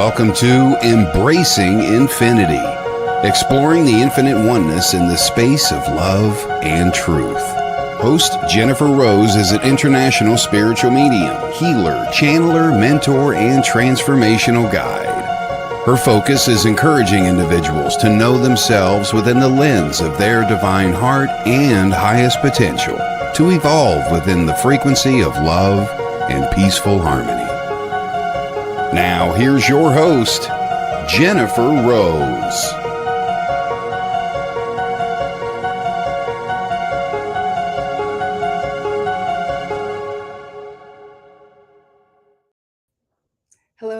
Welcome to Embracing Infinity, exploring the infinite oneness in the space of love and truth. Host Jennifer Rose is an international spiritual medium, healer, channeler, mentor, and transformational guide. Her focus is encouraging individuals to know themselves within the lens of their divine heart and highest potential, to evolve within the frequency of love and peaceful harmony. Now, here's your host, Jennifer Rose.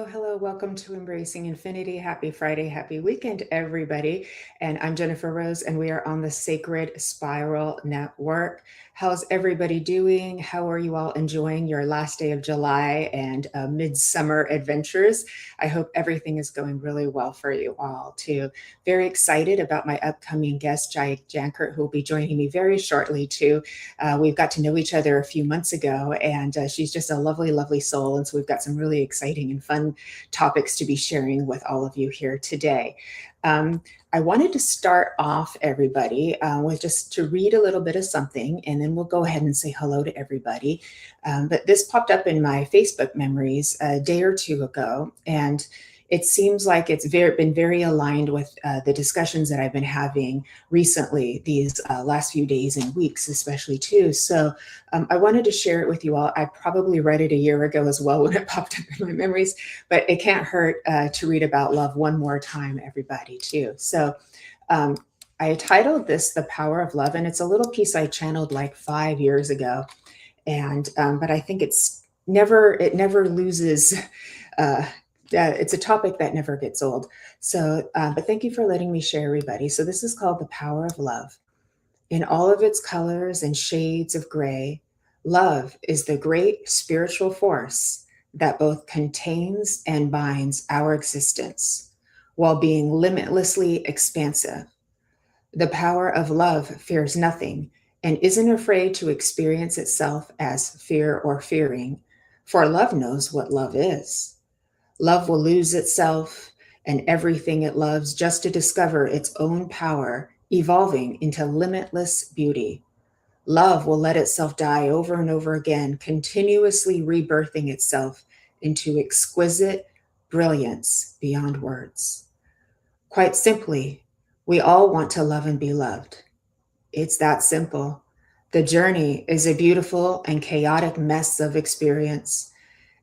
Hello, welcome to Embracing Infinity. Happy Friday, happy weekend, everybody. And I'm Jennifer Rose, and we are on the Sacred Spiral Network. How's everybody doing? How are you all enjoying your last day of July and midsummer adventures? I hope everything is going really well for you all too. Very excited about my upcoming guest, Jaya Jankert, who will be joining me very shortly too. We've got to know each other a few months ago, and she's just a lovely, lovely soul. And so we've got some really exciting and fun topics to be sharing with all of you here today. I wanted to start off, everybody, with just to read a little bit of something, and then we'll go ahead and say hello to everybody. But this popped up in my Facebook memories a day or two ago, and it seems like it's been very aligned with the discussions that I've been having recently, these last few days and weeks, especially too. So I wanted to share it with you all. I probably read it a year ago as well when it popped up in my memories, but it can't hurt to read about love one more time, everybody, too. So I titled this "The Power of Love," and it's a little piece I channeled like 5 years ago, and but I think it never loses. It's a topic that never gets old. So, but thank you for letting me share, everybody. So this is called The Power of Love. In all of its colors and shades of gray, love is the great spiritual force that both contains and binds our existence while being limitlessly expansive. The power of love fears nothing and isn't afraid to experience itself as fear or fearing, for love knows what love is. Love will lose itself and everything it loves just to discover its own power, evolving into limitless beauty. Love will let itself die over and over again, continuously rebirthing itself into exquisite brilliance beyond words. Quite simply, we all want to love and be loved. It's that simple. The journey is a beautiful and chaotic mess of experience.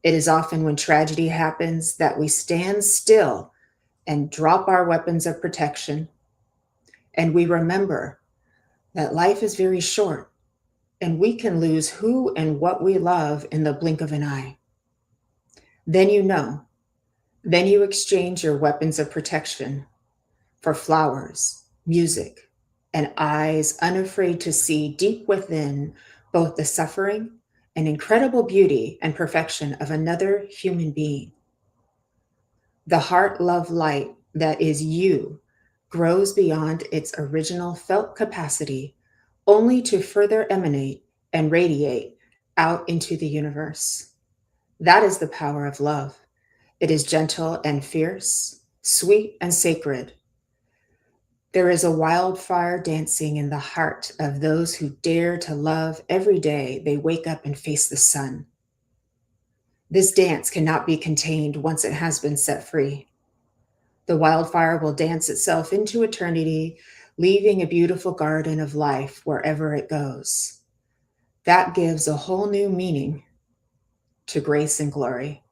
It is often when tragedy happens that we stand still and drop our weapons of protection. And we remember that life is very short and we can lose who and what we love in the blink of an eye. Then you know. Then you exchange your weapons of protection for flowers, music, and eyes unafraid to see deep within both the suffering and incredible beauty and perfection of another human being. The heart love light that is you grows beyond its original felt capacity, only to further emanate and radiate out into the universe. That is the power of love. It is gentle and fierce, sweet and sacred. There is a wildfire dancing in the heart of those who dare to love every day they wake up and face the sun. This dance cannot be contained once it has been set free. The wildfire will dance itself into eternity, leaving a beautiful garden of life wherever it goes. That gives a whole new meaning to grace and glory.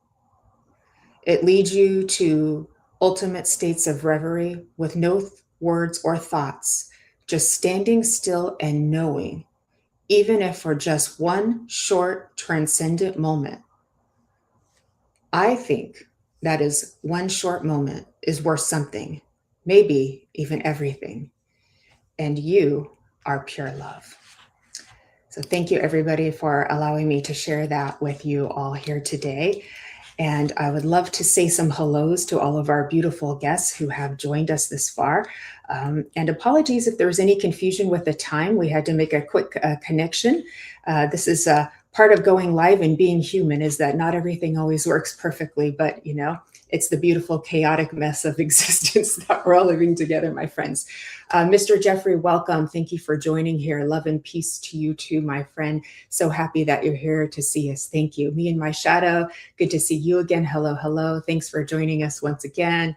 It leads you to ultimate states of reverie with no words or thoughts, just standing still and knowing, even if for just one short transcendent moment. I think that is one short moment is worth something, maybe even everything. And you are pure love. So thank you, everybody, for allowing me to share that with you all here today. And I would love to say some hellos to all of our beautiful guests who have joined us this far. And apologies if there was any confusion with the time. We had to make a quick connection. This is part of going live and being human is that not everything always works perfectly, but it's the beautiful chaotic mess of existence that we're all living together, my friends. Mr. Jeffrey, welcome. Thank you for joining here. Love and peace to you too, my friend. So happy that you're here to see us. Thank you. Me and my shadow, good to see you again. Hello, hello. Thanks for joining us once again.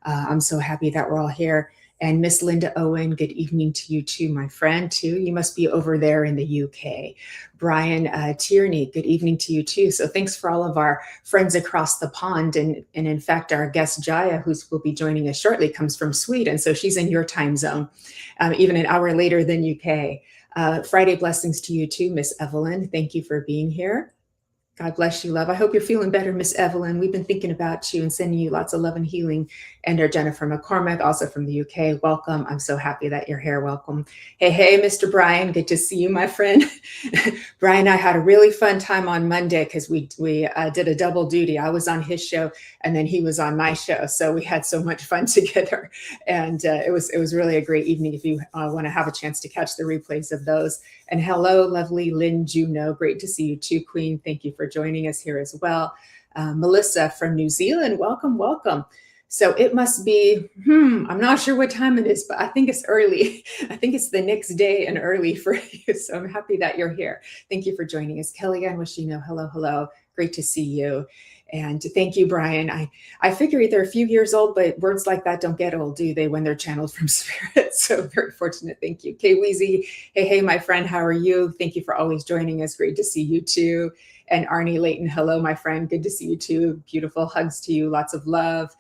I'm so happy that we're all here. And Miss Linda Owen, good evening to you too, my friend too. You must be over there in the UK. Brian Tierney, good evening to you too. So thanks for all of our friends across the pond. And in fact, our guest Jaya, who will be joining us shortly, comes from Sweden. So she's in your time zone, even an hour later than UK. Friday blessings to you too, Miss Evelyn. Thank you for being here. God bless you, love. I hope you're feeling better, Miss Evelyn. We've been thinking about you and sending you lots of love and healing. And our Jennifer McCormick, also from the UK. Welcome. I'm so happy that you're here. Welcome. Hey, Mr. Brian. Good to see you, my friend. Brian and I had a really fun time on Monday because we did a double duty. I was on his show and then he was on my show. So we had so much fun together. And it was really a great evening if you want to have a chance to catch the replays of those. And hello, lovely Lynn Juno. Great to see you too, Queen. Thank you for joining us here as well. Melissa from New Zealand, welcome, welcome. So it must be, I'm not sure what time it is, but I think it's early. I think it's the next day and early for you. So I'm happy that you're here. Thank you for joining us. Kellyanne Washino, hello, hello. Great to see you. And thank you, Brian. I figure they're a few years old, but words like that don't get old, do they, when they're channeled from spirit? So very fortunate. Thank you. Kay Weezy, hey, my friend, how are you? Thank you for always joining us. Great to see you too. And Arnie Layton, hello, my friend. Good to see you too. Beautiful hugs to you. Lots of love.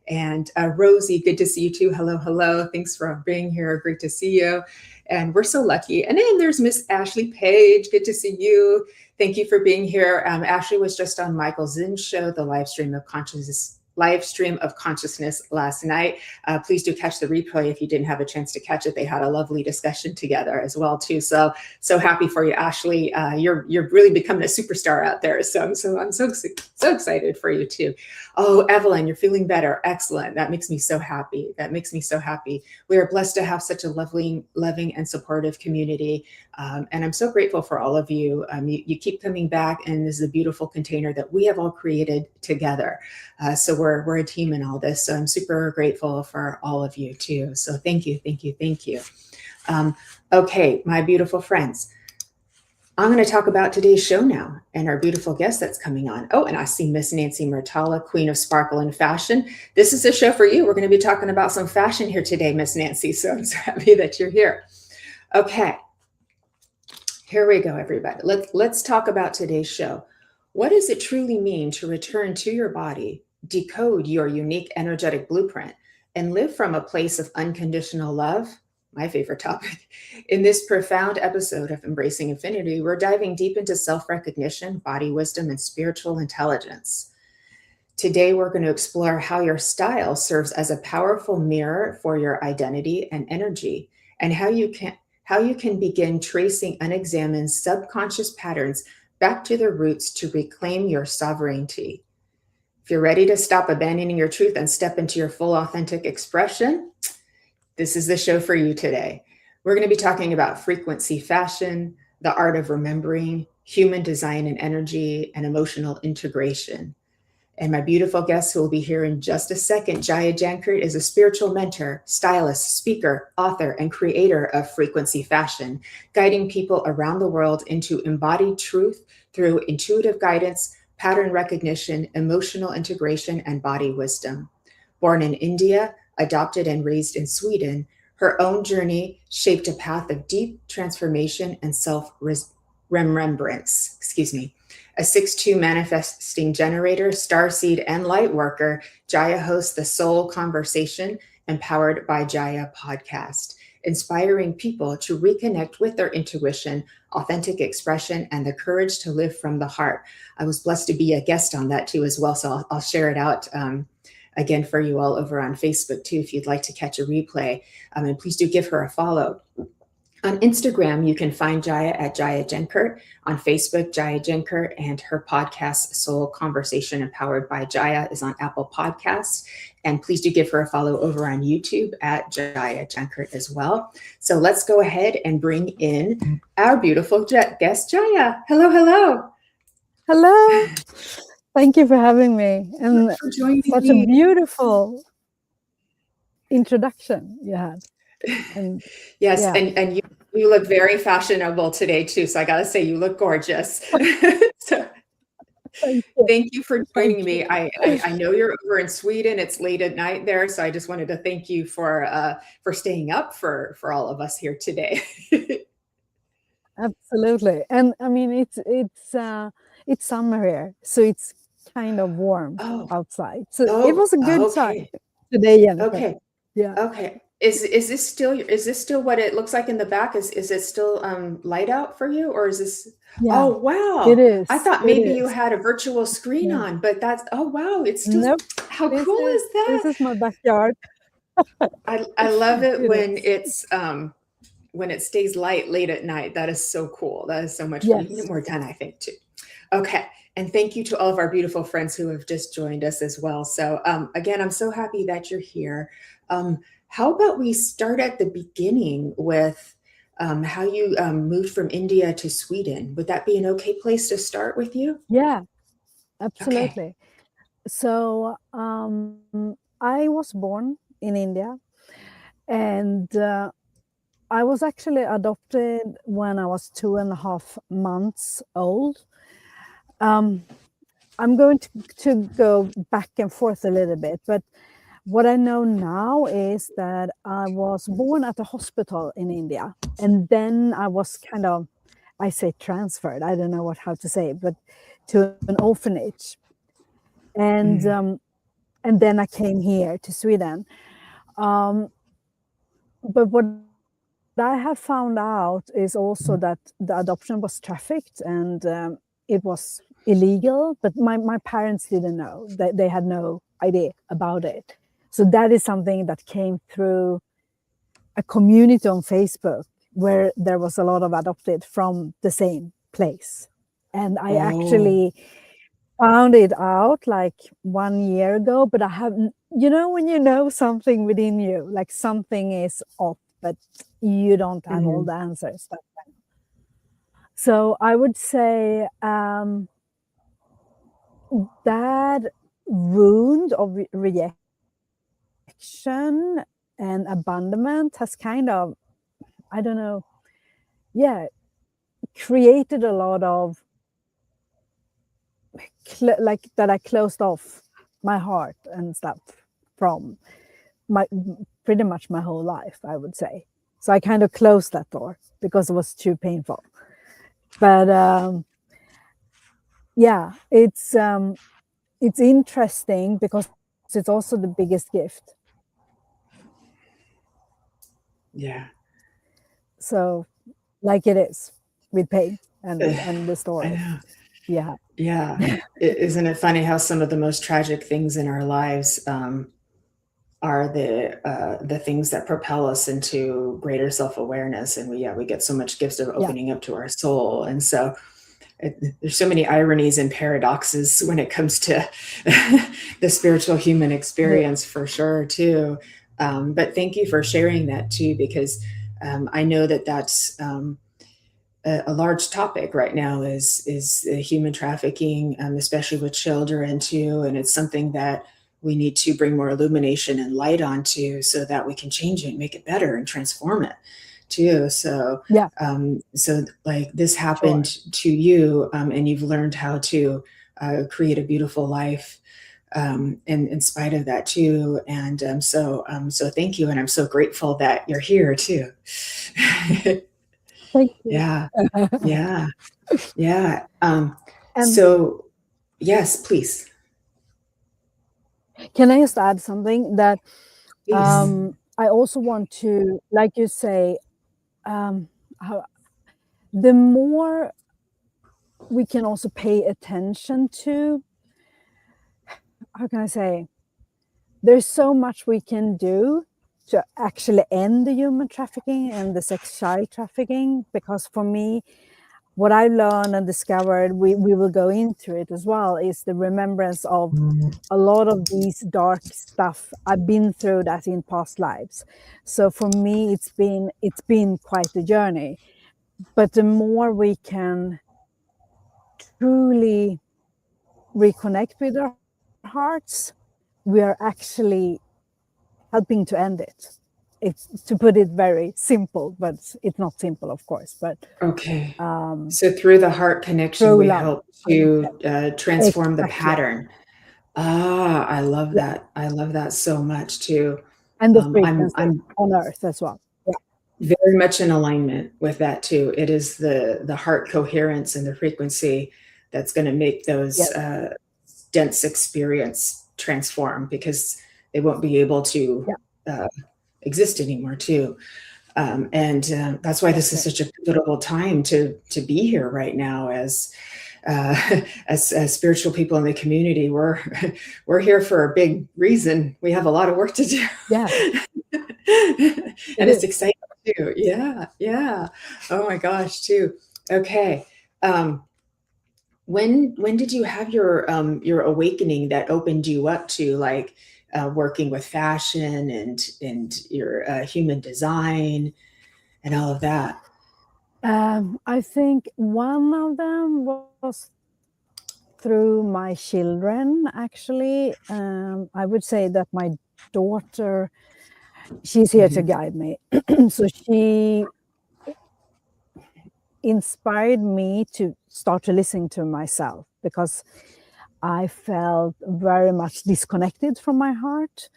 And Rosie, good to see you too. Hello, hello. Thanks for being here. Great to see you. And we're so lucky. And then there's Miss Ashley Page. Good to see you. Thank you for being here. Ashley was just on Michael Zinn's show, the live stream of consciousness last night. Please do catch the replay if you didn't have a chance to catch it. They had a lovely discussion together as well too. So happy for you, Ashley. You're really becoming a superstar out there. So I'm so excited for you too. Oh, Evelyn, you're feeling better. Excellent. That makes me so happy. We are blessed to have such a loving and supportive community. And I'm so grateful for all of you. You keep coming back, and this is a beautiful container that we have all created together. So we're a team in all this. So I'm super grateful for all of you too. So thank you. Okay, my beautiful friends. I'm going to talk about today's show now and our beautiful guest that's coming on. Oh, and I see Miss Nancy Murtala, Queen of Sparkle and Fashion. This is a show for you. We're going to be talking about some fashion here today, Miss Nancy. So I'm so happy that you're here. Okay, here we go, everybody. Let's talk about today's show. What does it truly mean to return to your body, decode your unique energetic blueprint, and live from a place of unconditional love? My favorite topic. In this profound episode of Embracing Infinity, we're diving deep into self-recognition, body wisdom, and spiritual intelligence. Today, we're going to explore how your style serves as a powerful mirror for your identity and energy, and how you can begin tracing unexamined subconscious patterns back to their roots to reclaim your sovereignty. If you're ready to stop abandoning your truth and step into your full authentic expression, this is the show for you today. We're going to be talking about frequency fashion, the art of remembering, human design and energy, and emotional integration. And my beautiful guest who will be here in just a second, Jaya Jankert, is a spiritual mentor, stylist, speaker, author, and creator of frequency fashion, guiding people around the world into embodied truth through intuitive guidance, pattern recognition, emotional integration, and body wisdom. Born in India, adopted and raised in Sweden, her own journey shaped a path of deep transformation and self-remembrance. A 6'2" manifesting generator, starseed, and light worker, Jaya hosts the Soul Conversation, Empowered by Jaya podcast, inspiring people to reconnect with their intuition, authentic expression, and the courage to live from the heart. I was blessed to be a guest on that too as well, so I'll share it out again for you all over on Facebook too, if you'd like to catch a replay. And please do give her a follow. On Instagram, you can find Jaya at Jaya Jankert. On Facebook, Jaya Jankert, and her podcast, Soul Conversation Empowered by Jaya, is on Apple Podcasts. And please do give her a follow over on YouTube at Jaya Jankert as well. So let's go ahead and bring in our beautiful guest, Jaya. Hello, hello. Hello. Thank you for having me. And for joining such me. a beautiful introduction you had. And yes, yeah. and you look very fashionable today too. So I gotta say, you look gorgeous. So, thank you for joining me. I know you're over in Sweden. It's late at night there, so I just wanted to thank you for staying up for all of us here today. Absolutely. And I mean, it's summer here, so it's kind of warm outside. So it was a good time today, Jennifer. Okay. Yeah. Okay. Is this still what it looks like in the back? Is it still light out for you, or is this? Yeah, oh wow! It is. I thought maybe you had a virtual screen on, but that's wow! It's still. Nope. How cool is that? This is my backyard. I love it when it's when it stays late at night. That is so cool. That is so much fun. You can get more done, I think, too. Okay. And thank you to all of our beautiful friends who have just joined us as well. So again, I'm so happy that you're here. How about we start at the beginning with how you moved from India to Sweden? Would that be an okay place to start with you? Yeah, absolutely. Okay. So I was born in India, and I was actually adopted when I was 2.5 months old. I'm going to go back and forth a little bit, but what I know now is that I was born at a hospital in India, and then I was kind of, I say transferred, I don't know how to say it, but to an orphanage. And then I came here to Sweden. But what I have found out is also that the adoption was trafficked, and it was illegal, but my parents didn't know. They had no idea about it. So that is something that came through a community on Facebook where there was a lot of adopted from the same place. And I actually found it out like 1 year ago, but I haven't, when you know something within you, like something is off, but you don't have all the answers. So I would say that wound of rejection and abandonment has kind of, I don't know, created a lot of like that I closed off my heart and stuff from pretty much my whole life, I would say. So I kind of closed that door because it was too painful. But it's interesting because it's also the biggest gift. Yeah. So like it is with pain and the story. Yeah. Yeah. Isn't it funny how some of the most tragic things in our lives are the things that propel us into greater self-awareness, and we get so much gifts of opening up to our soul. And so there's so many ironies and paradoxes when it comes to the spiritual human experience, for sure too. But thank you for sharing that too, because I know that that's a large topic right now is human trafficking, especially with children too. And it's something that we need to bring more illumination and light onto so that we can change it, make it better, and transform it too. So so like this happened to you, and you've learned how to create a beautiful life in spite of that too. And so thank you, and I'm so grateful that you're here too. Thank you. Yeah. So yes, please. Can I just add something that I also want to, like you say, the more we can also pay attention to, how can I say, there's so much we can do to actually end the human trafficking and the sex child trafficking, because for me, what I learned and discovered, we will go into it as well, is the remembrance of a lot of these dark stuff I've been through that in past lives. So for me, it's been quite a journey. But the more we can truly reconnect with our hearts, we are actually helping to end it. It's, to put it very simple, but it's not simple, of course. But okay. So through the heart connection, we love. help to transform the Exactly. pattern. Ah, I love that. I love that so much too. And the frequency I'm on Earth as well. Yeah. very much in alignment with that too. It is the heart coherence and the frequency that's going to make those Yes. dense experience transform, because they won't be able to exist anymore too. And that's why this is such a pivotal time to be here right now as spiritual people in the community. We're here for a big reason. We have a lot of work to do. Yeah. And it's exciting too. Yeah. Yeah. Oh my gosh, too. Okay. When did you have your awakening that opened you up to like working with fashion and your human design and all of that? I think one of them was through my children, actually. I would say that my daughter, she's here to guide me. So she inspired me to start to listen to myself, because I felt very much disconnected from my heart,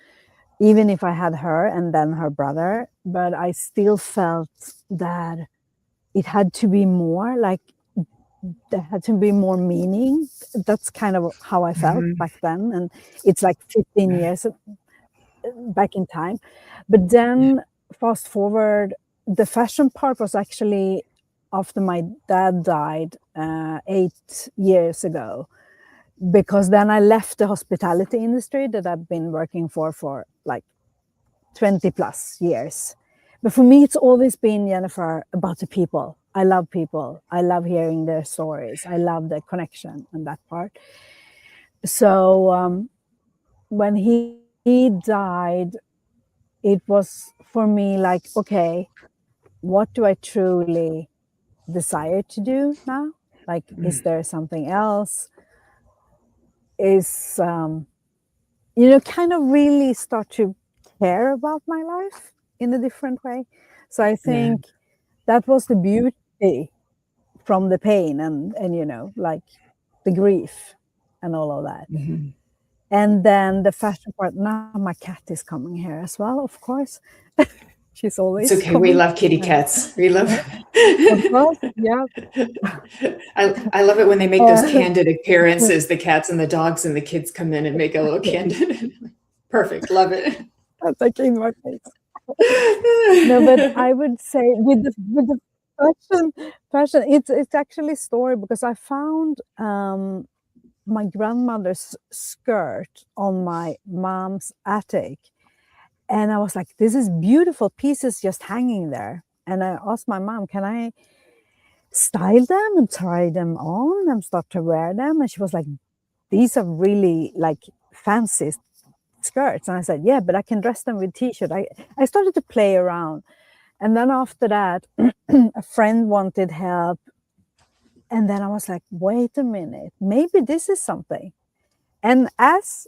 even if I had her and then her brother. But I still felt that it had to be more, like there had to be more meaning. That's kind of how I felt back then. And it's like 15 years back in time. But then fast forward, the fashion part was actually after my dad died 8 years ago, because then I left the hospitality industry that I've been working for like 20 plus years. But for me, it's always been, Jennifer, about the people. I love people. I love hearing their stories. I love the connection and that part. So when he died, it was for me like, okay, what do I truly desire to do now? Like, is there something else? Is, kind of really start to care about my life in a different way. So I think that was the beauty from the pain and like the grief and all of that. And then the fashion part, now my cat is coming here as well, of course. She's always It's okay. coming. We love kitty cats. We love Of course, yeah. I love it when they make those candid appearances, the cats and the dogs, and the kids come in and make a little candid. Perfect. Love it. That's like in my face. No, but I would say with the fashion, it's actually a story, because I found my grandmother's skirt on my mom's attic, and I was like, this is beautiful pieces just hanging there. And I asked my mom, can I style them and try them on and start to wear them? And she was like, these are really like fancy skirts. And I said, yeah, but I can dress them with t-shirt. I started to play around. And then after that, a friend wanted help. And then I was like, wait a minute, maybe this is something. And as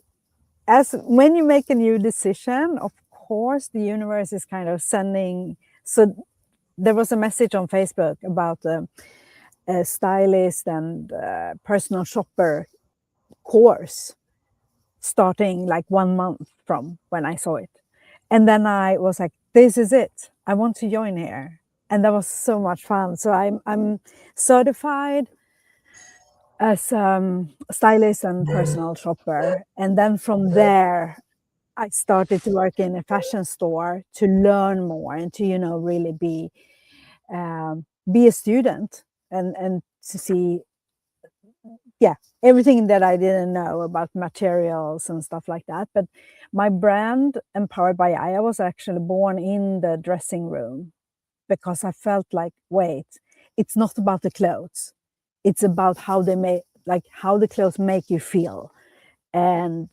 when you make a new decision, of course, the universe is kind of sending. So there was a message on Facebook about a stylist and personal shopper course starting like 1 month from when I saw it. And then I was like, this is it. I want to join here. And that was so much fun. So I'm certified as stylist and personal shopper. And then from there, I started to work in a fashion store to learn more and to, really be a student and to see yeah, everything that I didn't know about materials and stuff like that. But my brand, Empowered by Jaya, was actually born in the dressing room, because I felt like, wait, it's not about the clothes. It's about how they make, like how the clothes make you feel. And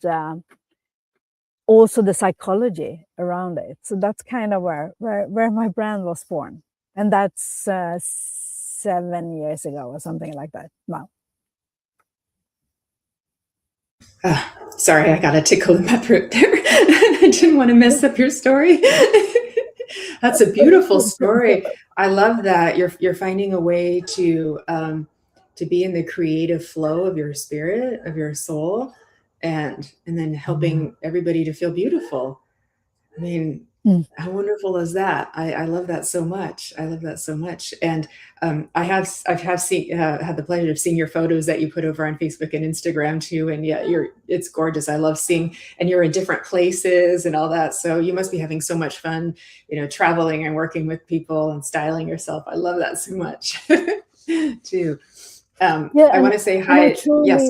also the psychology around it. So that's kind of where my brand was born. And that's 7 years ago or something like that now. Sorry, I got a tickle in my throat there. I didn't want to mess up your story. That's a beautiful story. I love that you're finding a way to be in the creative flow of your spirit, of your soul, and then helping everybody to feel beautiful. I mean, how wonderful is that? I love that so much. I love that so much. And I've seen had the pleasure of seeing your photos that you put over on Facebook and Instagram too. And yeah, it's gorgeous. I love seeing, and you're in different places and all that. So you must be having so much fun, traveling and working with people and styling yourself. I love that so much too. I want to say hi. Yes.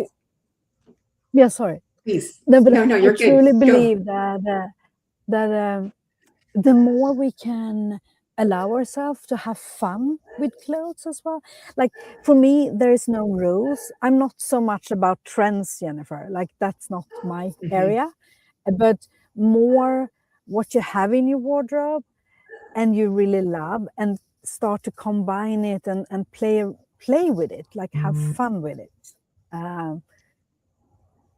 Yeah, sorry. Please. No, but No, you're I truly good. believe that the more we can allow ourselves to have fun with clothes as well. Like for me, there is no rules. I'm not so much about trends, Jennifer. Like that's not my area, but more what you have in your wardrobe and you really love, and start to combine it and play with it, like have fun with it.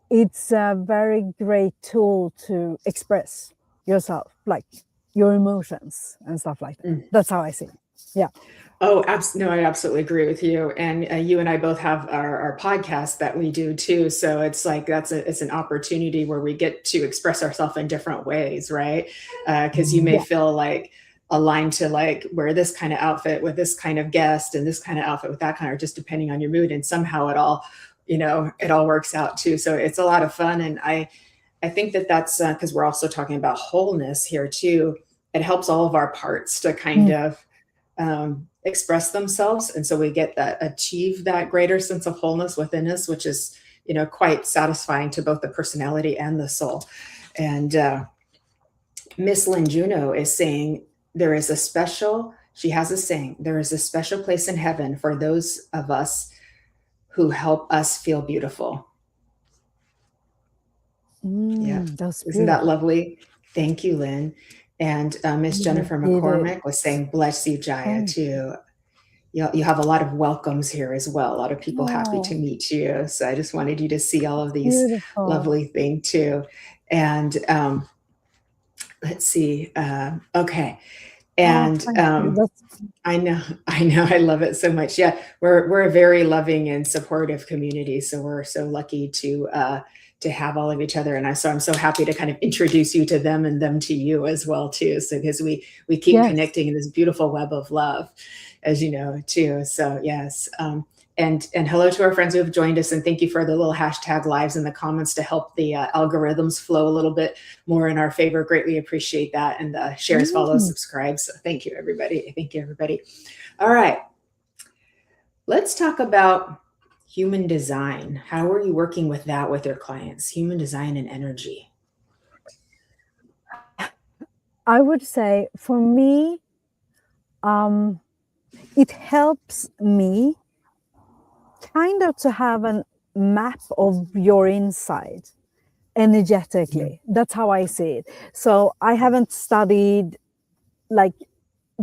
It's a very great tool to express yourself, like your emotions and stuff like that. That's how I see it. Yeah. Oh, no, I absolutely agree with you. And you and I both have our podcast that we do too. So it's like it's an opportunity where we get to express ourselves in different ways, right? Because you may feel like aligned to like wear this kind of outfit with this kind of guest and this kind of outfit with that kind of, just depending on your mood. And somehow it all works out too. So it's a lot of fun. And I think that's because we're also talking about wholeness here too. It helps all of our parts to kind of express themselves, and so we achieve that greater sense of wholeness within us, which is quite satisfying to both the personality and the soul. And Miss Lynn Juno is saying she has a saying, there is a special place in heaven for those of us who help us feel beautiful. Yeah, isn't that lovely? Thank you, Lynn. And Miss Jennifer McCormick was saying, bless you, Jaya, too. You have a lot of welcomes here as well. A lot of people happy to meet you. So I just wanted you to see all of these lovely things too. And let's see. Okay. And I know, I love it so much. Yeah, we're a very loving and supportive community. So we're so lucky to have all of each other. And I'm so happy to kind of introduce you to them and them to you as well too. So because we keep connecting in this beautiful web of love, as you know, too. So yes. And hello to our friends who have joined us, and thank you for the little hashtag lives in the comments to help the algorithms flow a little bit more in our favor. Greatly appreciate that. And shares, follows, subscribes. So thank you, everybody. Thank you, everybody. All right. Let's talk about human design. How are you working with that with your clients? Human design and energy. I would say for me, it helps me kind of to have a map of your inside energetically. That's how I see it. So I haven't studied like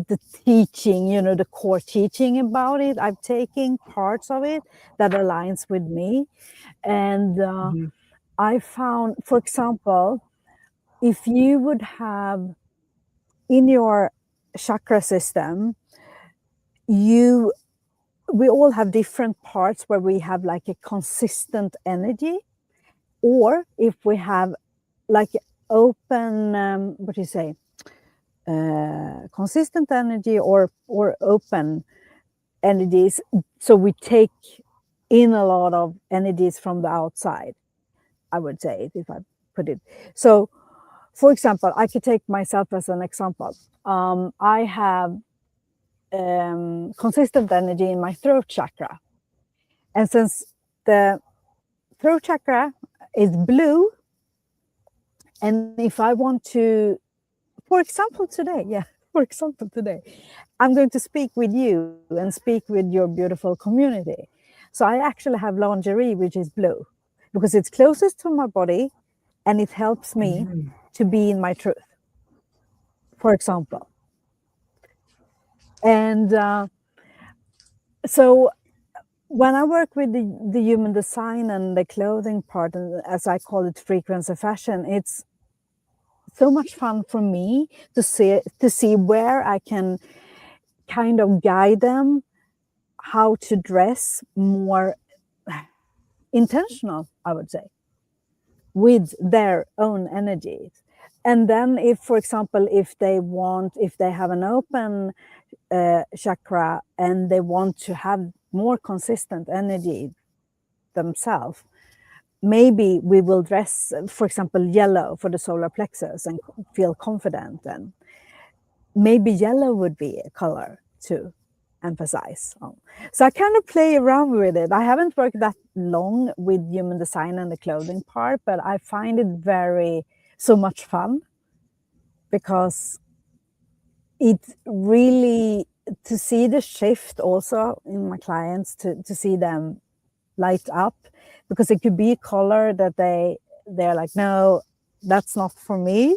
the teaching, the core teaching about it. I've taken parts of it that aligns with me. And I found, for example, if you would have in your chakra system, we all have different parts where we have like a consistent energy, or if we have like open, what do you say, consistent energy or open energies. So we take in a lot of energies from the outside, I would say, if I put it. So, for example, I could take myself as an example. I have consistent energy in my throat chakra. And since the throat chakra is blue. And if I want to, for example, today, I'm going to speak with you and speak with your beautiful community. So I actually have lingerie, which is blue, because it's closest to my body and it helps me to be in my truth, for example. And so when I work with the human design and the clothing part, and as I call it, frequency fashion, it's so much fun for me to see where I can kind of guide them how to dress more intentional, I would say, with their own energies. And then if, for example, if they have an open chakra and they want to have more consistent energy themselves, maybe we will dress, for example, yellow for the solar plexus and feel confident. And maybe yellow would be a color to emphasize on. So I kind of play around with it. I haven't worked that long with human design and the clothing part, but I find it so much fun, because it really, to see the shift also in my clients, to see them light up, because it could be a color that they're like, no, that's not for me.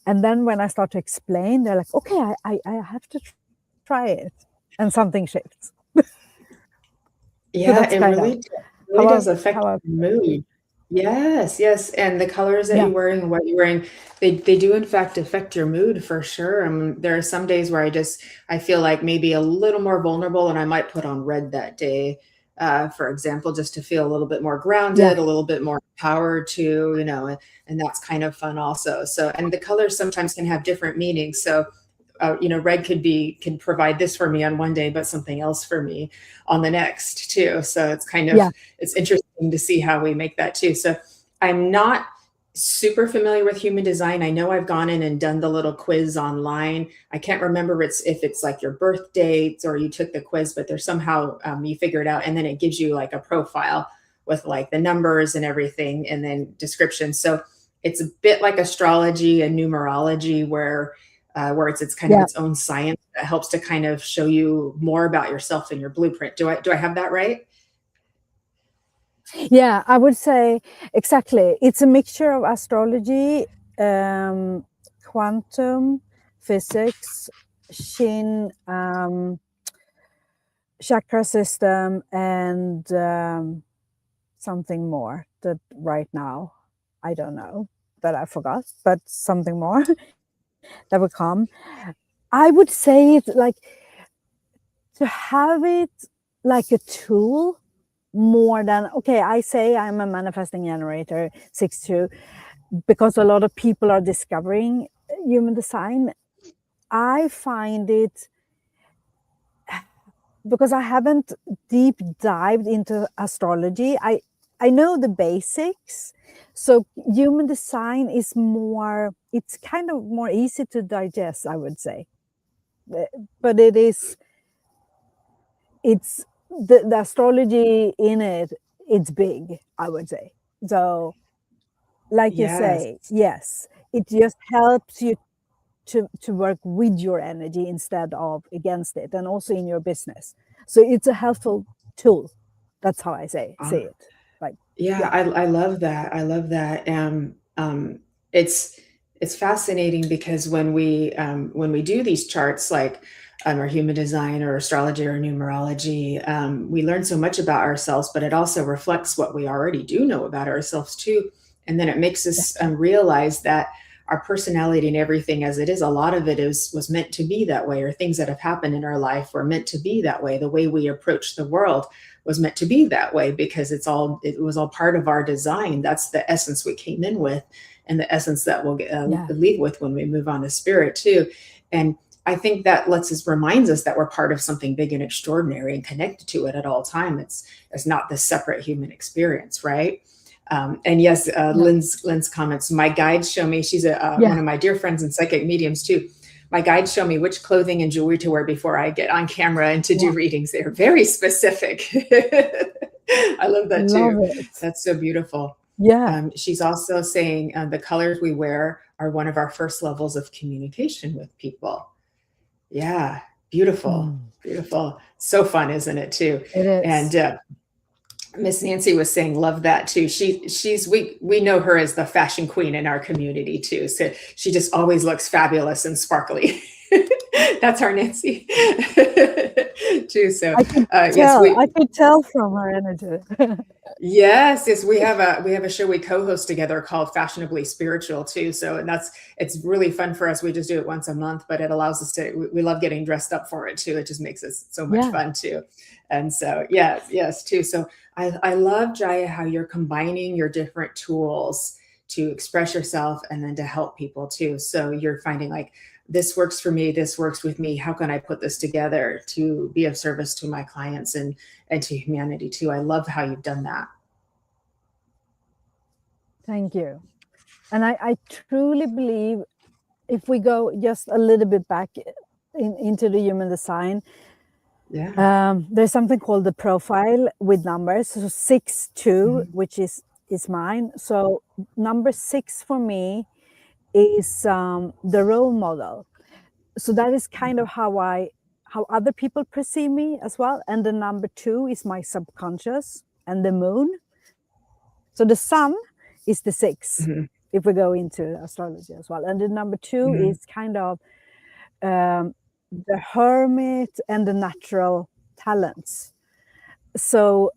And then when I start to explain, they're like, okay, I have to try it. And something shifts. Yeah, it really does affect your mood. Yes. And the colors that you're wearing and what you're wearing, they do in fact affect your mood for sure. There are some days where I feel like maybe a little more vulnerable, and I might put on red that day, for example, just to feel a little bit more grounded, a little bit more empowered too, and that's kind of fun also. So, and the colors sometimes can have different meanings. So, red can provide this for me on one day, but something else for me on the next too. So it's kind of, it's interesting to see how we make that too. So I'm not super familiar with human design. I know I've gone in and done the little quiz online. I can't remember if it's like your birth dates or you took the quiz, but there's somehow you figure it out, and then it gives you like a profile with like the numbers and everything, and then description. So it's a bit like astrology and numerology, where it's kind of its own science that helps to kind of show you more about yourself and your blueprint. Do I have that right? Yeah, I would say exactly. It's a mixture of astrology, quantum physics, Shin, chakra system, and something more that right now I don't know, that I forgot, but something more that will come. I would say it's like to have it like a tool more than, okay, I say I'm a manifesting generator 6-2 because a lot of people are discovering human design. I find it, because I haven't deep dived into astrology, I know the basics. So human design is more, it's kind of more easy to digest, I would say. But it's the astrology in it, it's big, I would say. So like you say, yes, it just helps you to work with your energy instead of against it, and also in your business. So it's a helpful tool. That's how I say it. Like, I love that. I love that. It's fascinating because when we do these charts, like or human design or astrology or numerology, we learn so much about ourselves, but it also reflects what we already do know about ourselves too. And then it makes us realize that our personality and everything as it is, a lot of it was meant to be that way, or things that have happened in our life were meant to be that way. The way we approach the world was meant to be that way because it was all part of our design. That's the essence we came in with, and the essence that we'll leave with when we move on to spirit too. And I think that reminds us that we're part of something big and extraordinary and connected to it at all time. It's not this separate human experience, right? And yes, Lynn's comments, my guides show me, she's one of my dear friends and psychic mediums too. My guides show me which clothing and jewelry to wear before I get on camera and to do readings. They're very specific. I love that Love too. it. That's so beautiful. Yeah. She's also saying the colors we wear are one of our first levels of communication with people. Yeah, beautiful, Mm, beautiful. So fun, isn't it too? it And is. Miss Nancy was saying, love that too. We know her as the fashion queen in our community too. So she just always looks fabulous and sparkly. That's our Nancy too. So I could yes, tell. I could tell from her energy. yes, we have a show we co-host together called Fashionably Spiritual too. So and it's really fun for us. We just do it once a month, but it allows us to we love getting dressed up for it too. It just makes us so much Yeah. fun too. And so yes too. So I love Jaya how you're combining your different tools to express yourself and then to help people too. So you're finding like this works for me, this works with me. How can I put this together to be of service to my clients and to humanity too? I love how you've done that. Thank you. And I truly believe if we go just a little bit back into the human design, Yeah. there's something called the profile with numbers. So 6-2, which is mine. So number 6 for me is the role model. So that is kind of how other people perceive me as well. And the number 2 is my subconscious and the moon. So the sun is the 6, Mhm. if we go into astrology as well. And the number 2 Mhm. is kind of the hermit and the natural talents. So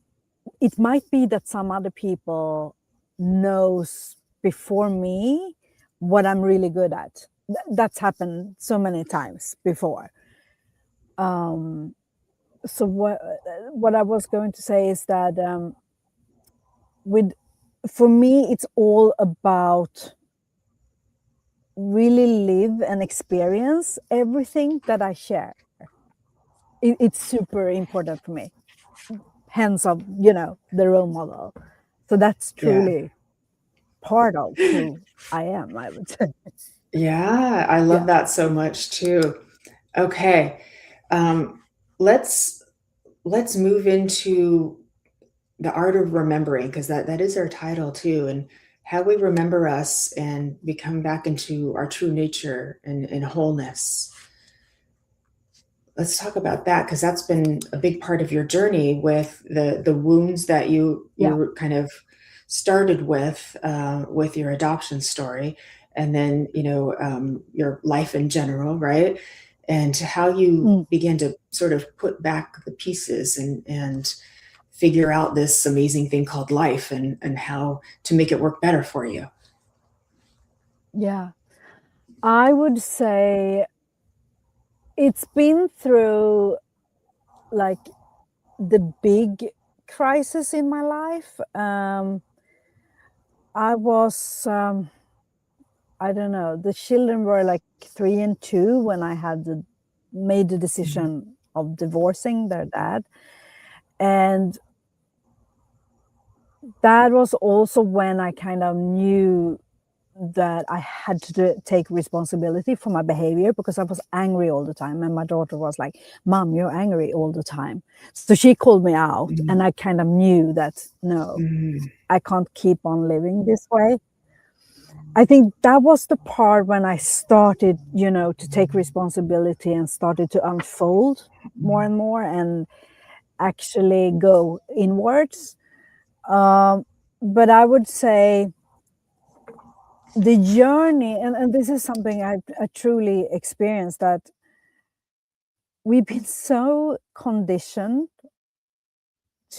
it might be that some other people knows before me what I'm really good at. That's happened so many times before. So what I was going to say is that for me, it's all about really live and experience everything that I share. It's super important for me. Hence of, the role model. So that's Yeah. truly part of who I am, I would say. Yeah, I Yeah. love that so much too. Okay. Um, let's let's move into the art of remembering because that is our title too, and how we remember us and become back into our true nature and wholeness. Let's talk about that because that's been a big part of your journey with the wounds that you Yeah. kind of started with your adoption story, and then your life in general, right? And how you Mm. began to sort of put back the pieces and figure out this amazing thing called life and how to make it work better for you. Yeah. I would say it's been through like the big crisis in my life. I was, I don't know, the children were like 3 and 2 when I had made the Mhm. decision of divorcing their dad. And that was also when I kind of knew that I had to take responsibility for my behavior because I was angry all the time. And my daughter was like, Mom, you're angry all the time. So she called me out, Mhm. and I kind of knew that no, Mhm. I can't keep on living this way. I think that was the part when I started, to take responsibility and started to unfold more and more and actually go inwards. But I would say the journey, and this is something I truly experienced, that we've been so conditioned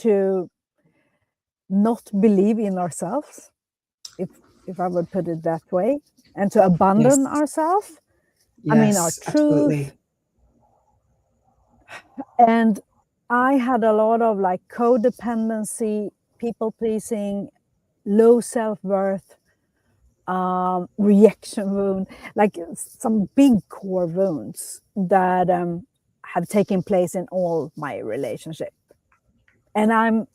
to not believe in ourselves, if I would put it that way, and to abandon Yes. ourselves. I mean, our Yes, truth. absolutely. And I had a lot of like codependency, people pleasing, low self-worth, reaction wound, like some big core wounds that have taken place in all my relationship. And I'm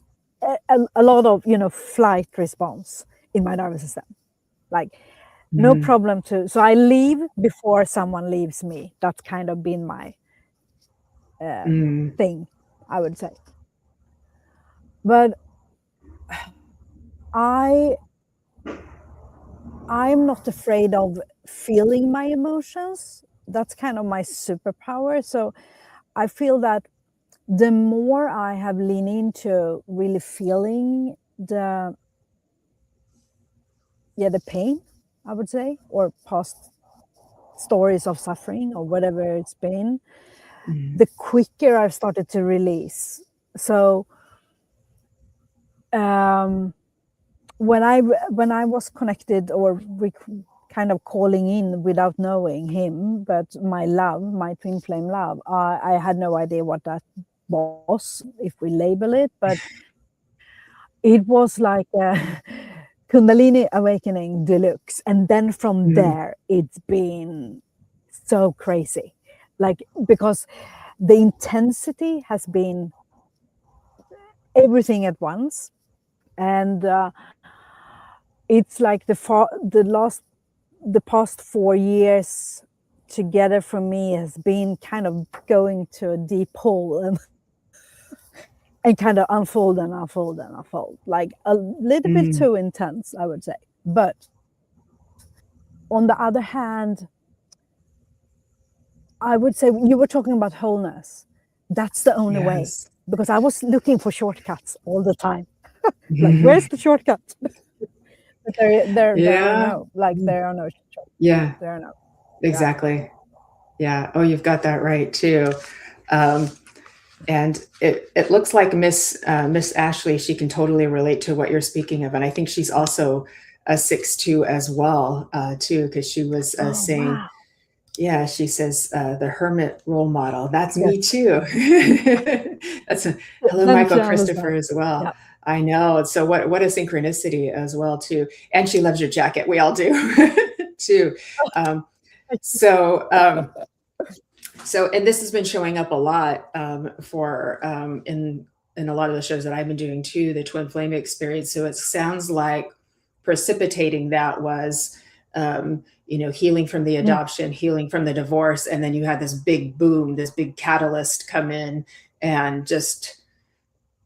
a lot of, flight response in my nervous system. Like no Mhm. problem to, so I leave before someone leaves me. That's kind of been my Mm. thing, I would say. But I'm not afraid of feeling my emotions. That's kind of my superpower. So I feel that the more I have leaned into really feeling the pain, I would say, or past stories of suffering or whatever it's been, the quicker I've started to release. So when I was connected or kind of calling in without knowing him, but my love, my twin flame love, I had no idea what that was, if we label it, but it was like a Kundalini awakening deluxe. And then from there, it's been so crazy. Like, because the intensity has been everything at once. And it's like the past 4 years together for me has been kind of going to a deep hole and kind of unfold, like a little bit too intense, I would say. But on the other hand, I would say you were talking about wholeness. That's the only way, because I was looking for shortcuts all the time. Like, where's the shortcut? But there are no, like, there are no shortcuts. Yeah. There are no. Exactly. Yeah. Oh, you've got that right too. And it looks like Miss Ashley, she can totally relate to what you're speaking of. And I think she's also a 6'2" as well, too, because she was saying, wow. Yeah, she says the hermit role model. That's me too. Hello, Michael Christopher as well. Yep. I know. So what a synchronicity as well too. And she loves your jacket. We all do too. So and this has been showing up a lot for in a lot of the shows that I've been doing too, the twin flame experience. So it sounds like precipitating that was healing from the adoption, healing from the divorce, and then you had this big boom, this big catalyst come in and just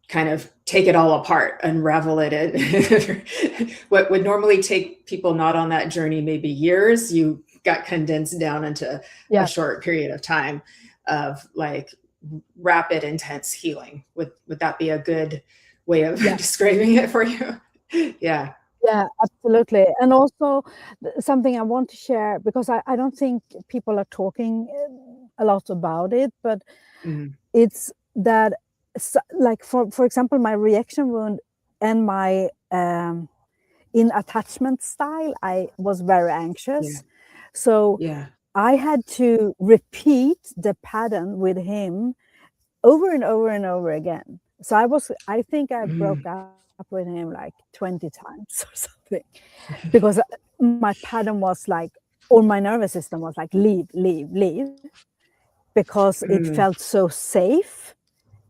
kind of take it all apart, unravel it. And what would normally take people not on that journey maybe years, you got condensed down into a short period of time of like rapid, intense healing. Would that be a good way of describing it for you? Yeah. Yeah, absolutely. And also something I want to share, because I don't think people are talking a lot about it, but it's that, like, for example, my reaction wound and my in attachment style, I was very anxious. So I had to repeat the pattern with him over and over and over again. So I think I broke up with him like 20 times or something, because my pattern was like, or my nervous system was like, leave, because it felt so safe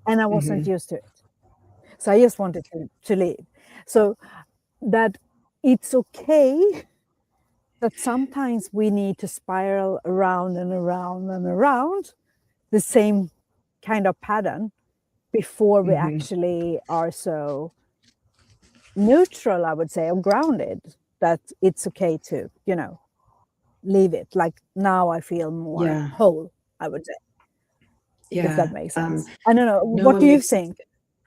and I wasn't used to it. So I just wanted to leave. So that it's okay that sometimes we need to spiral around and around and around the same kind of pattern before we actually are so neutral, I would say, or grounded, that it's okay to, leave it. Like, now I feel more whole, I would say. Yeah. If that makes sense. I don't know. What do you think?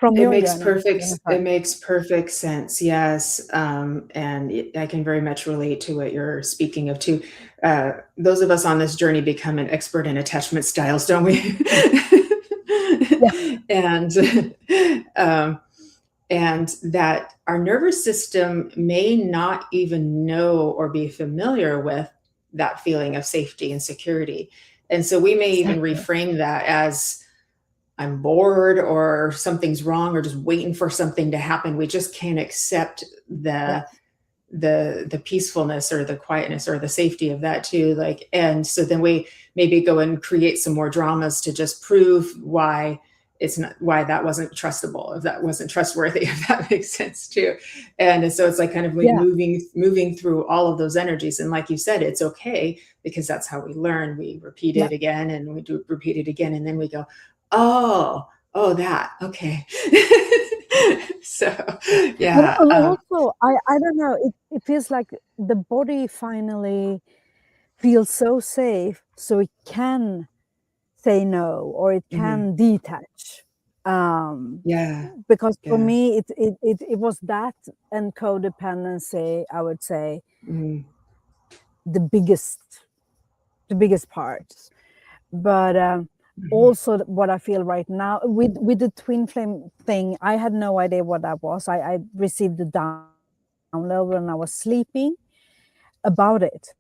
It makes perfect sense. Yes. And I can very much relate to what you're speaking of too. Those of us on this journey become an expert in attachment styles, don't we? And that our nervous system may not even know or be familiar with that feeling of safety and security. And so we may even reframe that as, I'm bored or something's wrong or just waiting for something to happen. We just can't accept the peacefulness or the quietness or the safety of that too. Like, and so then we maybe go and create some more dramas to just prove why that wasn't trustable, if that wasn't trustworthy, if that makes sense too. And so it's like kind of like moving through all of those energies. And like you said, it's okay, because that's how we learn. We repeat it again and we repeat it again. And then we go, oh, that, okay. So, But yeah. also, I don't know, it feels like the body finally feels so safe, so it can say no, or it Mhm. can detach. Um, Yeah. because for Yeah. me, it was that and codependency, I would say, Mm. the biggest the biggest part. But Mhm. also what I feel right now with the twin flame thing, I had no idea what that was. I received the download when I was sleeping about it,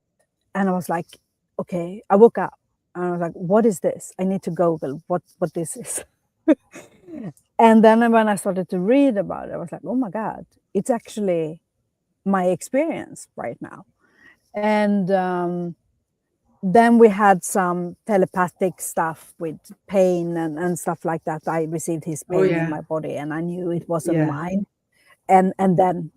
and I was like, okay. I woke up and I was like, what is this? I need to Google what this is. And then when I started to read about it, I was like, oh my God, it's actually my experience right now. And then we had some telepathic stuff with pain and stuff like that. I received his Oh, pain in yeah. my body, and I knew it wasn't Yeah. mine. And then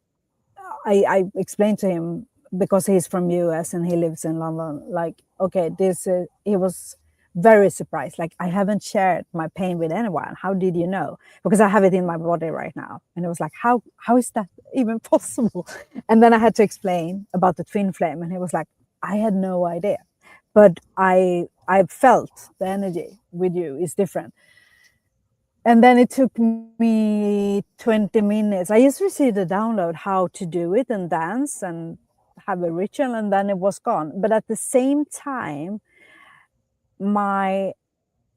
I explained to him, because he's from US and he lives in London, like, okay, this he was very surprised. Like, I haven't shared my pain with anyone. How did you know? Because I have it in my body right now. And it was like, how is that even possible? And then I had to explain about the twin flame, and he was like, I had no idea. But I felt the energy with you is different. And then it took me 20 minutes. I just received a download how to do it and dance and have a ritual, and then it was gone. But at the same time, my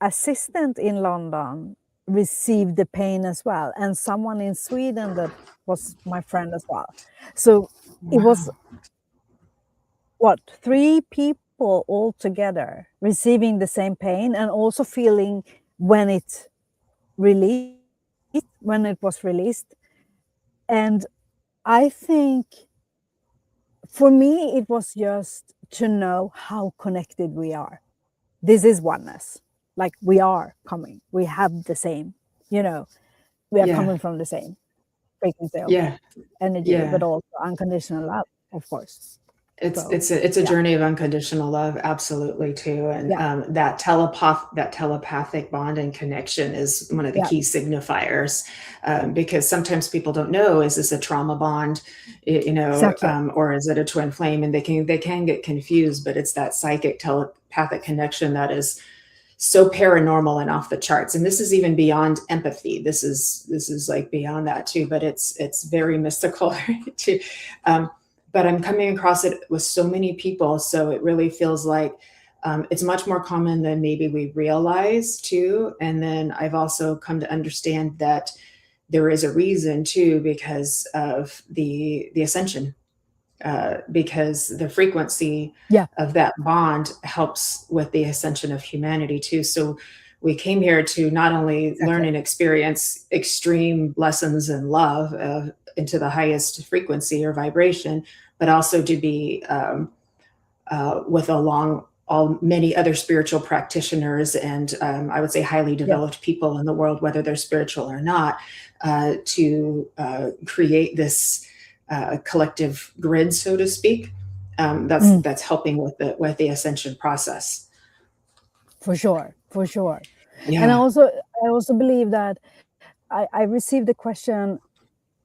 assistant in London received the pain as well, and someone in Sweden that was my friend as well. So it was Wow. what, 3 people all together receiving the same pain, and also feeling when it released, when it was released. And I think for me, it was just to know how connected we are. This is oneness. Like, we are coming. We have the same, you know, we are Yeah. coming from the same frequency of Yeah. energy, but Yeah. also unconditional love, of course. It's So, it's a it's a yeah, journey of unconditional love, absolutely, too, and, yeah, that telepathic bond and connection is one of the yeah, key signifiers, because sometimes people don't know, is this a trauma bond, exactly. or is it a twin flame? And they can get confused, but it's that psychic telepathic connection that is so paranormal and off the charts. And this is even beyond empathy. This is like beyond that too, but it's very mystical too. Um, but I'm coming across it with so many people, so it really feels like it's much more common than maybe we realize too. And then I've also come to understand that there is a reason too, because of the ascension, because the frequency Yeah, of that bond helps with the ascension of humanity too. So we came here to not only learn exactly. and experience extreme lessons in love, into the highest frequency or vibration, but also to be with all many other spiritual practitioners and, I would say, highly Yeah. developed people in the world, whether they're spiritual or not, to create this collective grid, so to speak. That's Mm, that's helping with the ascension process. for sure, for sure. And Yeah. I also believe that I received a question,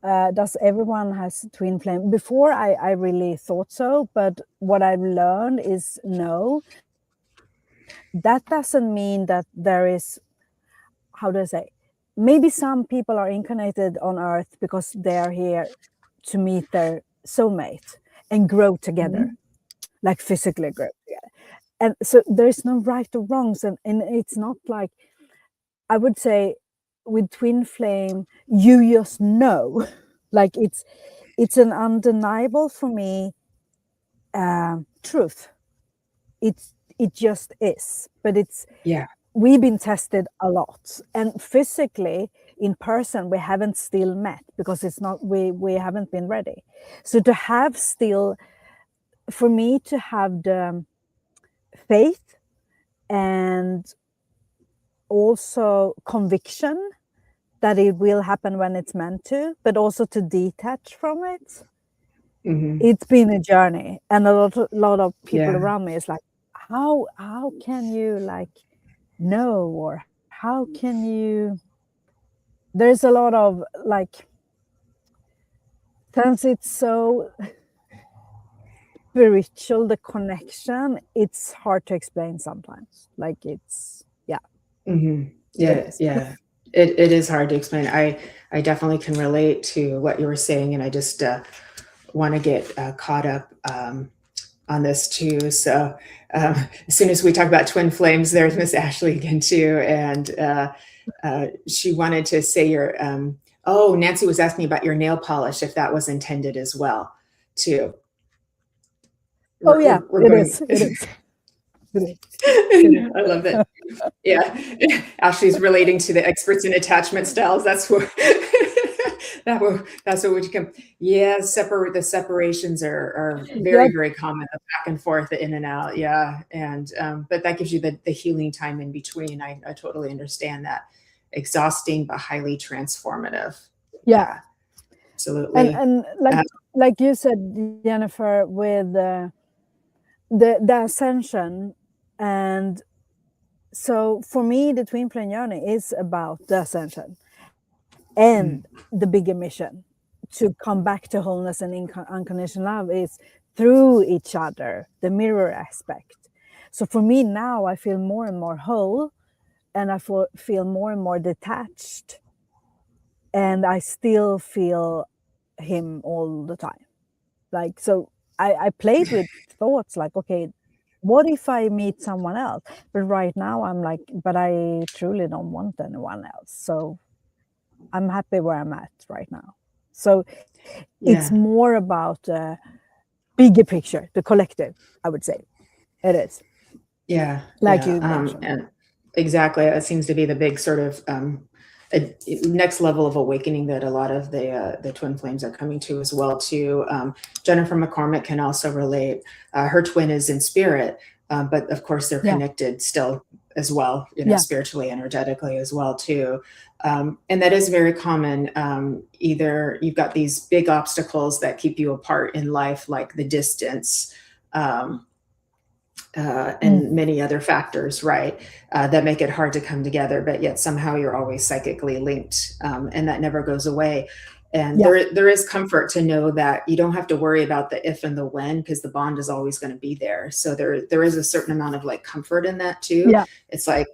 does everyone has twin flame? Before I really thought so, but what I've learned is no. That doesn't mean that there is, how do I say, maybe some people are incarnated on earth because they are here to meet their soulmate and grow together, Mhm. like physically grow together. And so there's no right or wrongs. And it's not like, I would say, with twin flame, you just know. Like, it's an undeniable for me truth. It just is. But it's, Yeah. we've been tested a lot, and physically in person we haven't still met, because it's not, we haven't been ready. So to have still, for me to have the faith and also conviction that it will happen when it's meant to, but also to detach from it. Hmm. It's been a journey, and a lot of people Yeah. around me is like, how can you like know, or how can you there's a lot of like, since it's so spiritual, the connection, it's hard to explain sometimes. Like it's, yeah. Mm-hmm. Yeah, yeah. It is hard to explain. I definitely can relate to what you were saying, and I just want to get caught up on this too. So as soon as we talk about twin flames, there's Miss Ashley again too, and she wanted to say your. Oh, Nancy was asking about your nail polish, if that was intended as well, too. Oh yeah, it is. It is. I love it. Yeah, Ashley's relating to the experts in attachment styles. That's what that's what would come. Yeah, the separations are very very common, the back and forth, the in and out. Yeah, and but that gives you the healing time in between. I totally understand that. Exhausting but highly transformative. Yeah, absolutely. And like you said, Jennifer, with the ascension. And so for me, the twin flame journey is about the ascension and the bigger mission to come back to wholeness and unconditional love is through each other, the mirror aspect. So for me now, I feel more and more whole, and I feel more and more detached, and I still feel him all the time. Like, so I played with thoughts like, okay, what if I meet someone else? But right now I'm like, but I truly don't want anyone else. So I'm happy where I'm at right now. So it's more about the bigger picture, the collective, I would say. It is. Yeah. Like you mentioned. And exactly. That seems to be the big sort of next level of awakening that a lot of the twin flames are coming to as well too. Jennifer McCormick can also relate. Her twin is in spirit, but of course they're connected still as well, spiritually, energetically as well too. And that is very common. Either you've got these big obstacles that keep you apart in life, like the distance, and many other factors, right, that make it hard to come together, but yet somehow you're always psychically linked, and that never goes away. And there is comfort to know that you don't have to worry about the if and the when, because the bond is always going to be there. So there is a certain amount of like comfort in that too. It's like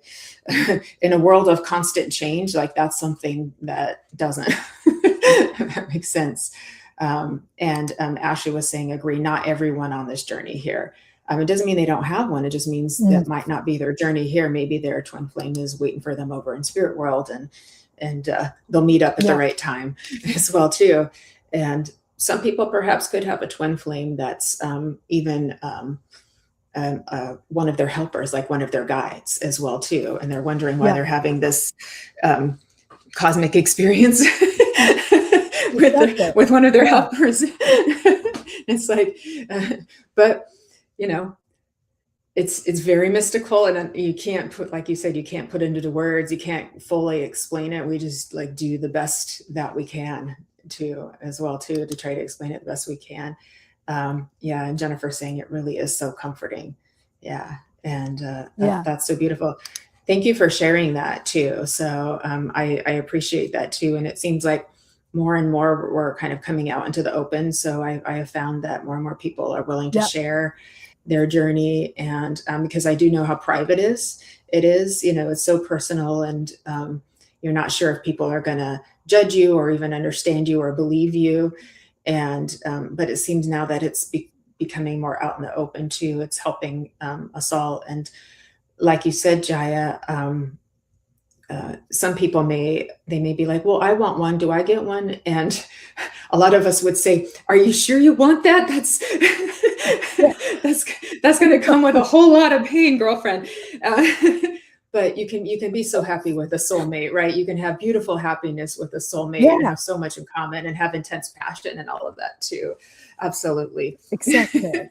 in a world of constant change, like that's something that doesn't if that makes sense. And Ashley was saying, agree, not everyone on this journey here. It doesn't mean they don't have one. It just means that might not be their journey here. Maybe their twin flame is waiting for them over in spirit world, and they'll meet up at the right time as well too. And some people perhaps could have a twin flame that's even one of their helpers, like one of their guides as well too. And they're wondering why they're having this cosmic experience with one of their helpers. It's like, but it's very mystical, and you can't put, like you said, you can't put into the words, you can't fully explain it. We just like do the best that we can to try to explain it the best we can. And Jennifer saying it really is so comforting. That's so beautiful. Thank you for sharing that too. So I appreciate that too. And it seems like more and more we're kind of coming out into the open. So I have found that more and more people are willing to share their journey. And because I do know how private it is, it's so personal, and you're not sure if people are going to judge you or even understand you or believe you. And but it seems now that it's becoming more out in the open too. It's helping us all. And like you said, Jaya, some people may be like, well, I want one. Do I get one? And a lot of us would say, are you sure you want that? That's going to come with a whole lot of pain, girlfriend. But you can be so happy with a soulmate, right? You can have beautiful happiness with a soulmate and have so much in common and have intense passion and all of that too. Absolutely. Exactly.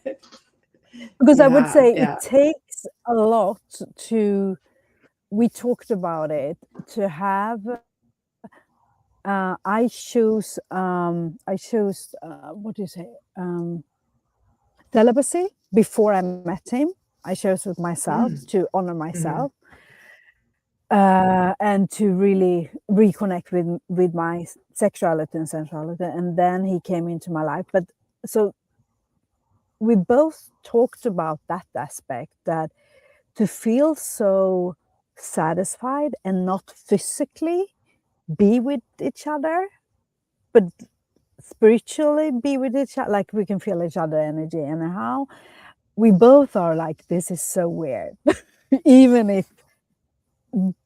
Because I would say it takes a lot to, we talked about it, to have I choose what do you say, celibacy before I met him. I chose with myself to honor myself. and to really reconnect with my sexuality and sensuality. And then he came into my life. But so we both talked about that aspect, that to feel so satisfied and not physically be with each other, but spiritually be with each other, like we can feel each other energy anyhow. We both are like, this is so weird. Even if,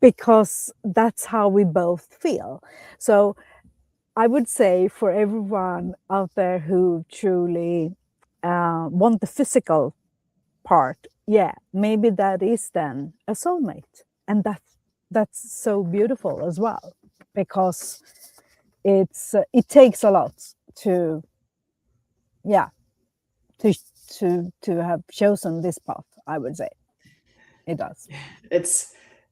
because that's how we both feel. So I would say for everyone out there who truly want the physical part, yeah, maybe that is then a soulmate, and that's so beautiful as well, because it takes a lot to, yeah, to have chosen this path. I would say it does.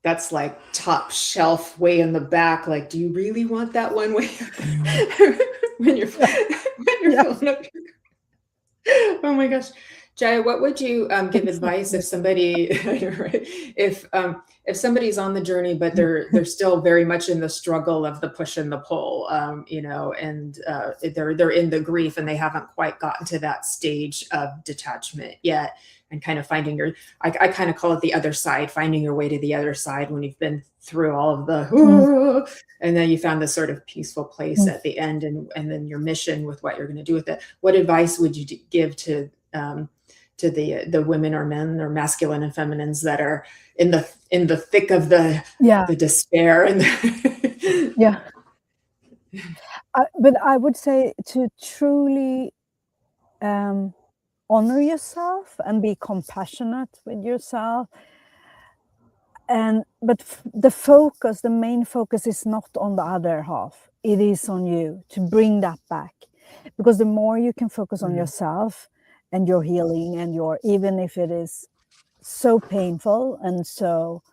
That's like top shelf, way in the back. Like, do you really want that one way when you're Yeah. filling up? Oh my gosh. Jaya, what would you give advice if somebody if somebody's on the journey, but they're still very much in the struggle of the push and the pull, and they're in the grief and they haven't quite gotten to that stage of detachment yet, and kind of finding I kind of call it the other side, finding your way to the other side when you've been through all of the and then you found this sort of peaceful place at the end, and then your mission with what you're going to do with it. What advice would you give to the women or men or masculine and feminines that are in the thick of the despair and yeah. But I would say to truly honor yourself and be compassionate with yourself. But the main focus is not on the other half. It is on you to bring that back, because the more you can focus on yourself and your healing and even if it is so painful and so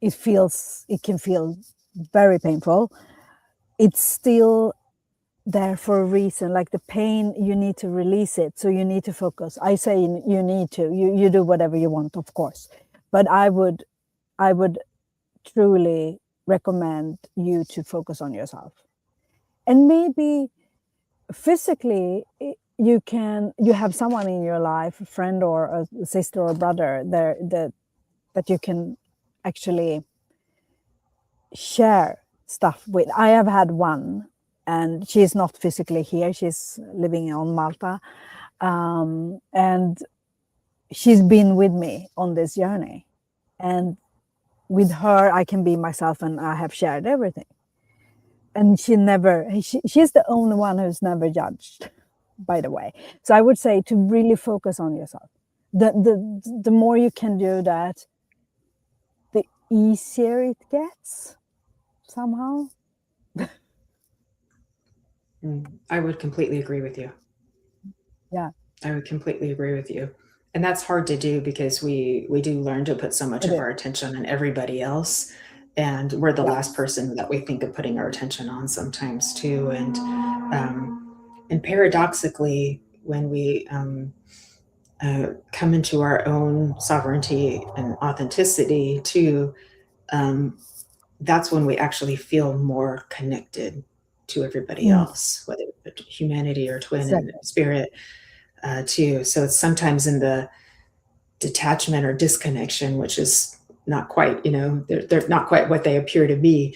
it can feel very painful, it's still there for a reason. Like the pain, you need to release it, so you need to focus. I say you need to, you do whatever you want, of course, but I would truly recommend you to focus on yourself. And maybe physically you have someone in your life, a friend or a sister or brother there that you can actually share stuff with. I have had one, and she's not physically here, she's living on Malta, and she's been with me on this journey, and with her I can be myself, and I have shared everything. And she's the only one who's never judged, by the way. So I would say to really focus on yourself. The more you can do that, the easier it gets somehow. I would completely agree with you. Yeah, I would completely agree with you. And that's hard to do because we do learn to put so much of our attention on everybody else, and we're the last person that we think of putting our attention on sometimes too. And paradoxically, when we come into our own sovereignty and authenticity too, that's when we actually feel more connected to everybody else, whether it's humanity or twin and spirit too. So it's sometimes in the detachment or disconnection, which is not quite, they're not quite what they appear to be,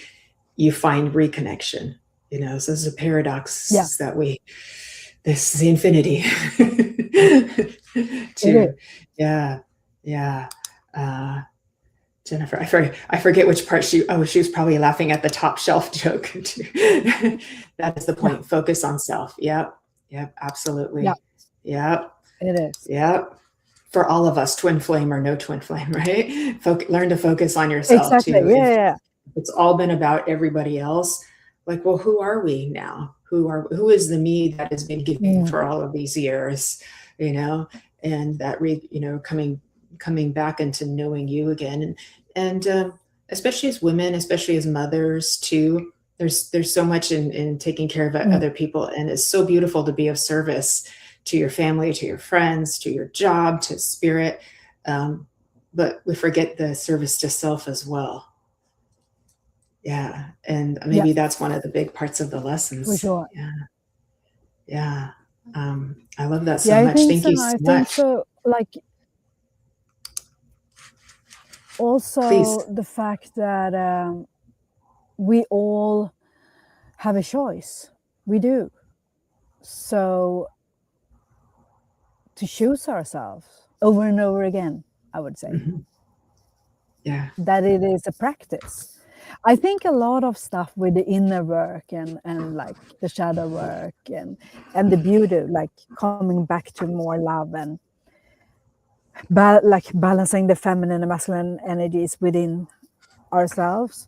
you find reconnection, so this is a paradox that this is the infinity to, Jennifer, I forget which part she was probably laughing at the top shelf joke too. That is the point. Focus on self. Yep, absolutely. Yep. It is. Yep. For all of us, twin flame or no twin flame, right? Learn to focus on yourself too. Yeah. It's all been about everybody else. Like, well, who are we now? Who is the me that has been giving for all of these years, and that coming back into knowing you again, and especially as women, especially as mothers too. There's so much in taking care of other people, and it's so beautiful to be of service to your family, to your friends, to your job, to spirit. but we forget the service to self as well. Yeah. And maybe that's one of the big parts of the lessons. For sure. Yeah. Yeah. I love that so Yeah, I much. think Thank so. you so I think much. so. Like, also Please. the fact that we all have a choice. We do. So to choose ourselves over and over again, I would say. Mm-hmm. Yeah. That it is a practice. I think a lot of stuff with the inner work and like the shadow work and the beauty, like coming back to more love and like balancing the feminine and masculine energies within ourselves,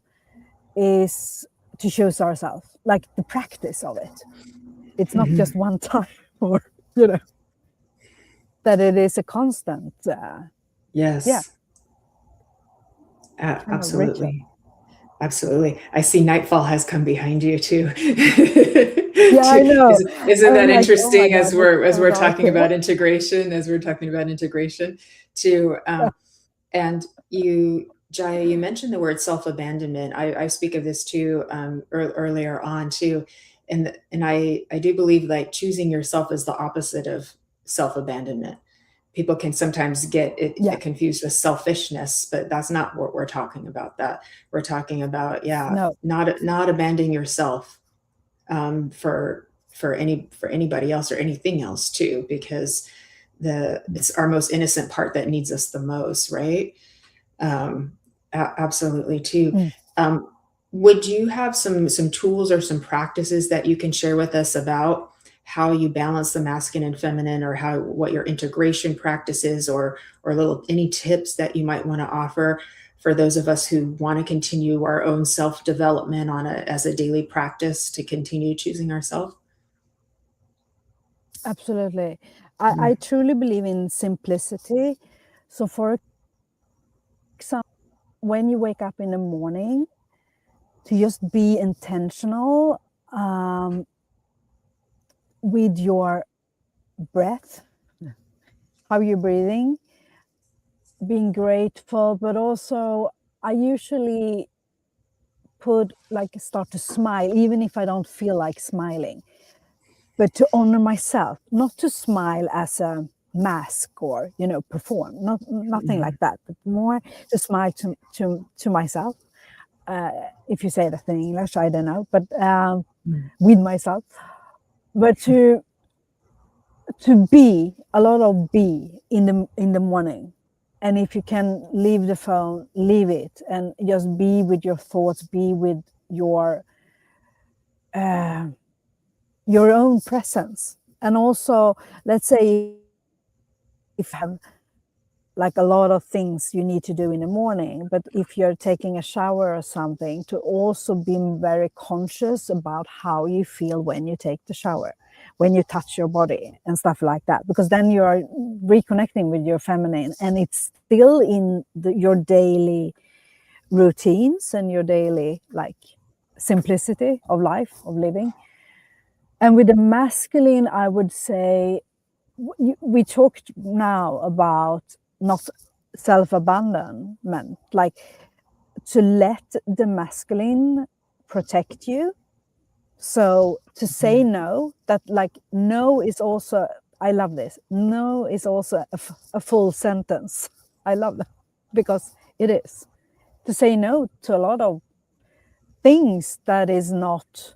is to choose ourselves, like the practice of it. It's not just one time, or that it is a constant. Yes. Yeah. Absolutely. Absolutely. I see nightfall has come behind you too. Yeah, I know. Isn't that like, interesting, oh as we're talking about integration, too. And you, Jaya, you mentioned the word self-abandonment. I speak of this too, earlier on too. And I do believe like choosing yourself is the opposite of self-abandonment. People can sometimes get it confused with selfishness, but that's not what we're talking about. That we're talking about, not abandoning yourself for anybody else or anything else too, because it's our most innocent part that needs us the most, right? Absolutely too. Would you have some tools or some practices that you can share with us about how you balance the masculine and feminine, or what your integration practice is, or any tips that you might want to offer for those of us who want to continue our own self-development as a daily practice to continue choosing ourselves? Absolutely. I truly believe in simplicity. So for example, when you wake up in the morning, to just be intentional with your breath, how you're breathing, being grateful, but also I usually start to smile, even if I don't feel like smiling, but to honor myself, not to smile as a mask or perform, nothing like that, but more to smile to myself. If you say that in English, I don't know, but with myself, but to be a lot of be in the morning. And if you can leave the phone, leave it, and just be with your thoughts, be with your own presence. And also, let's say if you have like a lot of things you need to do in the morning, but if you're taking a shower or something, to also be very conscious about how you feel when you take the shower, when you touch your body and stuff like that, because then you are reconnecting with your feminine, and it's still in your daily routines and your daily simplicity of life, of living. And with the masculine, I would say, we talked now about not self-abandonment, like to let the masculine protect you. So to say no, that no is also, I love this, no is also a full sentence. I love that, because it is. To say no to a lot of things that is not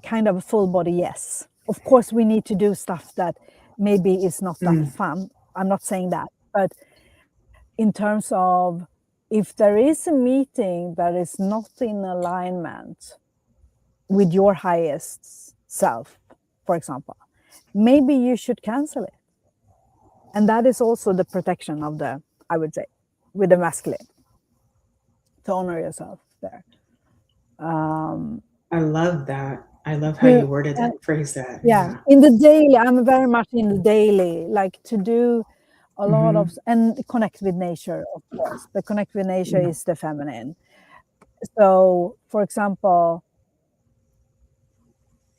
kind of a full body yes. Of course, we need to do stuff that maybe is not that fun. I'm not saying that. But in terms of, if there is a meeting that is not in alignment with your highest self, for example, maybe you should cancel it. And that is also the protection of I would say, with the masculine, to honor yourself there. I love that. I love how you worded that, phrase that. Yeah. In the daily, I'm very much in the daily, like to do a lot of, and connect with nature, of course, but connect with nature is the feminine. So, for example,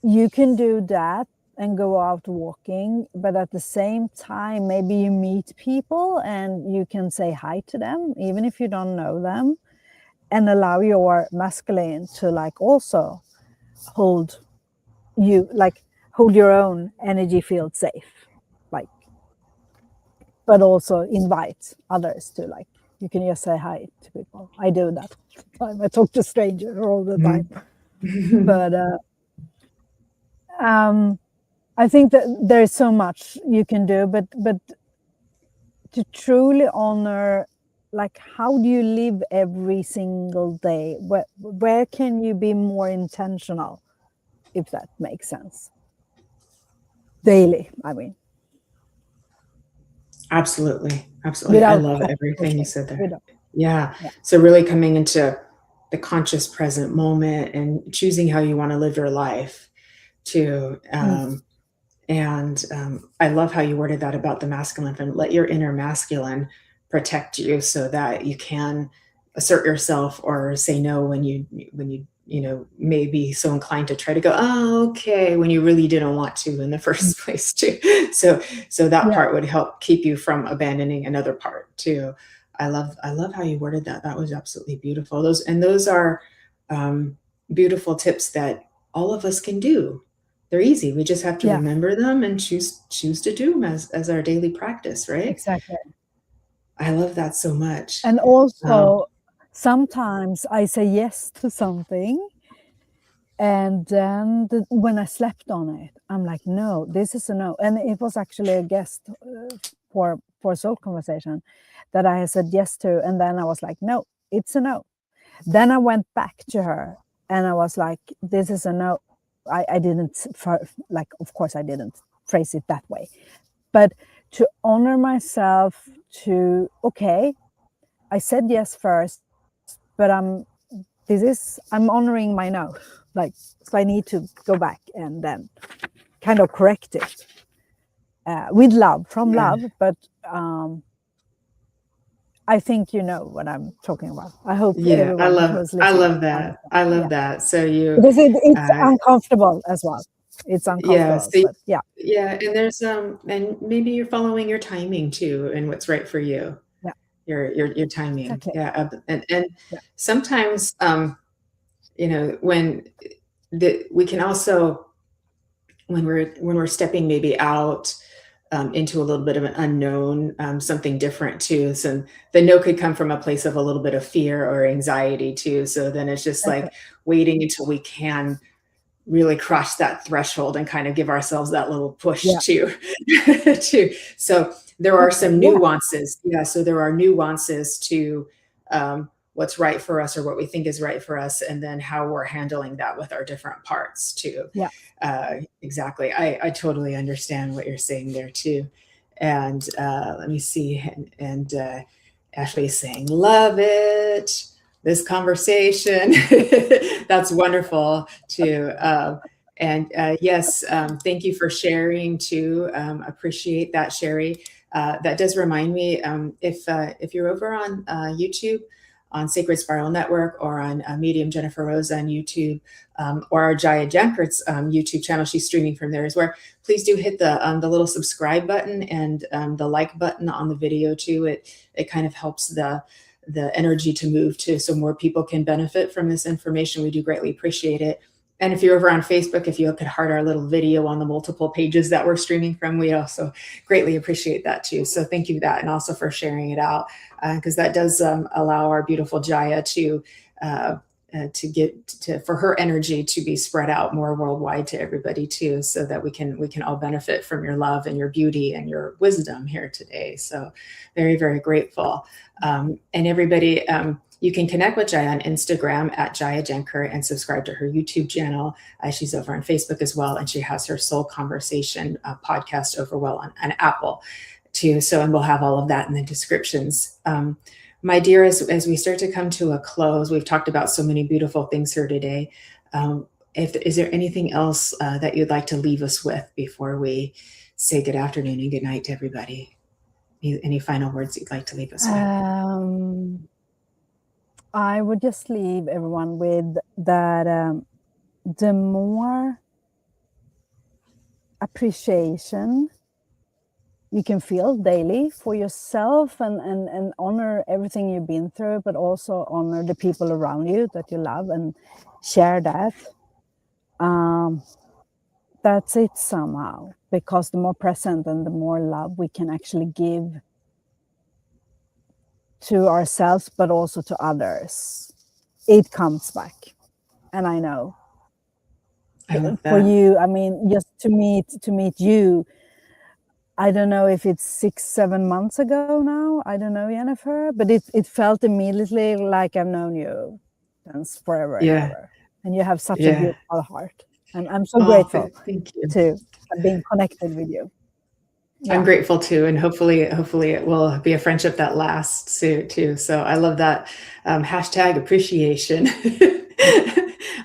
you can do that and go out walking, but at the same time, maybe you meet people and you can say hi to them, even if you don't know them, and allow your masculine to like also hold you, like hold your own energy field safe, like, but also invite others to, like, you can just say hi to people. I do that all the time. I talk to strangers all the time. But I think that there's so much you can do, but to truly honor, like, how do you live every single day? Where can you be more intentional, if that makes sense? Daily, I mean. Absolutely. I love everything you said there. Yeah. So really coming into the conscious present moment and choosing how you want to live your life too. And I love how you worded that about the masculine, and let your inner masculine protect you so that you can assert yourself or say no when you may be so inclined to try to go, oh, okay, when you really didn't want to in the first place too. So that part would help keep you from abandoning another part too. I love how you worded that. That was absolutely beautiful. Those are beautiful tips that all of us can do. They're easy. We just have to remember them and choose to do them as our daily practice, right? Exactly. I love that so much. And also, sometimes I say yes to something, and then when I slept on it, I'm like, no, this is a no. And it was actually a guest for Soul Conversation that I said yes to, and then I was like, no, it's a no. Then I went back to her and I was like, this is a no. I didn't, like, of course I didn't phrase it that way, but to honor myself, to, okay, I said yes first, but I'm honoring my no. Like, so I need to go back and then kind of correct it with love, from love. But I think you know what I'm talking about. I hope everyone who's listening. I love that. I love that. So because it's uncomfortable as well. It's uncomfortable. And there's and maybe you're following your timing too, and what's right for you. Your timing. Exactly. And sometimes when we can also, when we're stepping maybe out into a little bit of an unknown, something different too. So the no could come from a place of a little bit of fear or anxiety too. So then it's just like waiting until we can really cross that threshold and kind of give ourselves that little push too. So there are some nuances. So there are nuances to what's right for us, or what we think is right for us, and then how we're handling that with our different parts too. Exactly. I totally understand what you're saying there too. And let me see. And Ashley is saying, love it. This conversation. That's wonderful too. Yes, thank you for sharing too. Appreciate that, Sherry. That does remind me, if you're over on YouTube, on Sacred Spiral Network, or on Medium Jennifer Rose on YouTube, or our Jaya Jankert's YouTube channel, she's streaming from there as well. Please do hit the little subscribe button and the like button on the video too. It kind of helps the energy to move to, so more people can benefit from this information. We do greatly appreciate it. And if you're over on Facebook, if you could heart our little video on the multiple pages that we're streaming from, we also greatly appreciate that too. So thank you for that, and also for sharing it out, because that does allow our beautiful Jaya to for her energy to be spread out more worldwide to everybody too, so that we can all benefit from your love and your beauty and your wisdom here today. So very, very grateful. And everybody, you can connect with Jaya on Instagram at Jaya Jankert, and subscribe to her YouTube channel. She's over on Facebook as well, and she has her Soul Conversation podcast over on Apple too. So, and we'll have all of that in the descriptions. My dear, as we start to come to a close, we've talked about so many beautiful things here today. Is there anything else that you'd like to leave us with before we say good afternoon and good night to everybody? Any final words you'd like to leave us with? I would just leave everyone with that the more appreciation you can feel daily for yourself, and honor everything you've been through, but also honor the people around you that you love and share that. That's it somehow, because the more present and the more love we can actually give to ourselves, but also to others, it comes back. And I know for you, I mean, just to meet you, I don't know if it's 6-7 months ago now. I don't know, Jennifer, but it felt immediately like I've known you since forever and ever. And you have such a beautiful heart. I'm so grateful to have been connected with you. Yeah. I'm grateful too, and hopefully it will be a friendship that lasts too. So I love that hashtag appreciation.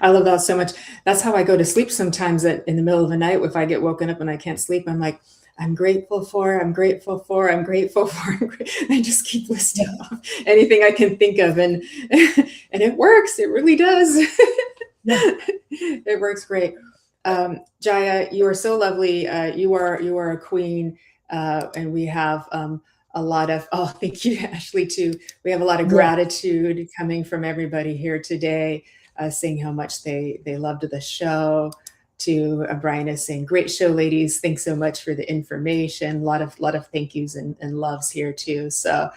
I love that so much. That's how I go to sleep sometimes in the middle of the night. If I get woken up and I can't sleep, I'm like, I'm grateful for, I'm grateful for, I'm grateful for. I just keep listing off anything I can think of, and it works. It really does. It works great. Jaya, you are so lovely. You are a queen, and we have a lot of, thank you, Ashley, too. We have a lot of gratitude coming from everybody here today, saying how much they loved the show. To Brian is saying, great show, ladies. Thanks so much for the information. A lot of thank yous and loves here too. So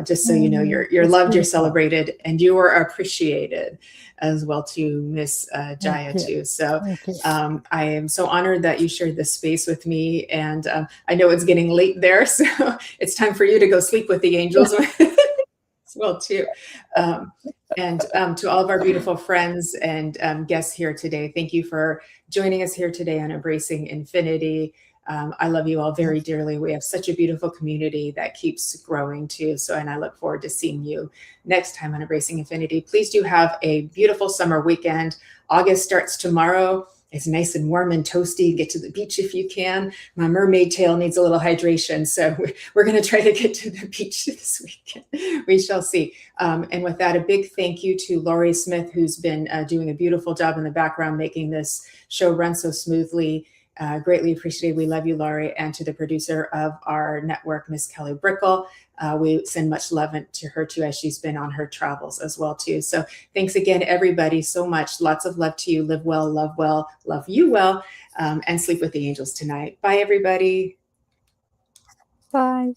just so you know, you're loved, you're celebrated, and you are appreciated as well too, Miss Jaya too. So I am so honored that you shared this space with me, and I know it's getting late there, so it's time for you to go sleep with the angels as well too. And to all of our beautiful friends and guests here today, thank you for joining us here today on Embracing Infinity. I love you all very dearly. We have such a beautiful community that keeps growing too. So, and I look forward to seeing you next time on Embracing Infinity. Please do have a beautiful summer weekend. August starts tomorrow. It's nice and warm and toasty. Get to the beach if you can. My mermaid tail needs a little hydration, so we're going to try to get to the beach this weekend. We shall see. And with that, a big thank you to Laurie Smith, who's been doing a beautiful job in the background, making this show run so smoothly. Greatly appreciated. We love you, Laurie. And to the producer of our network, Miss Kelly Brickle. We send much love to her too, as she's been on her travels as well too. So thanks again, everybody, so much. Lots of love to you. Live well, love you well, and sleep with the angels tonight. Bye, everybody. Bye.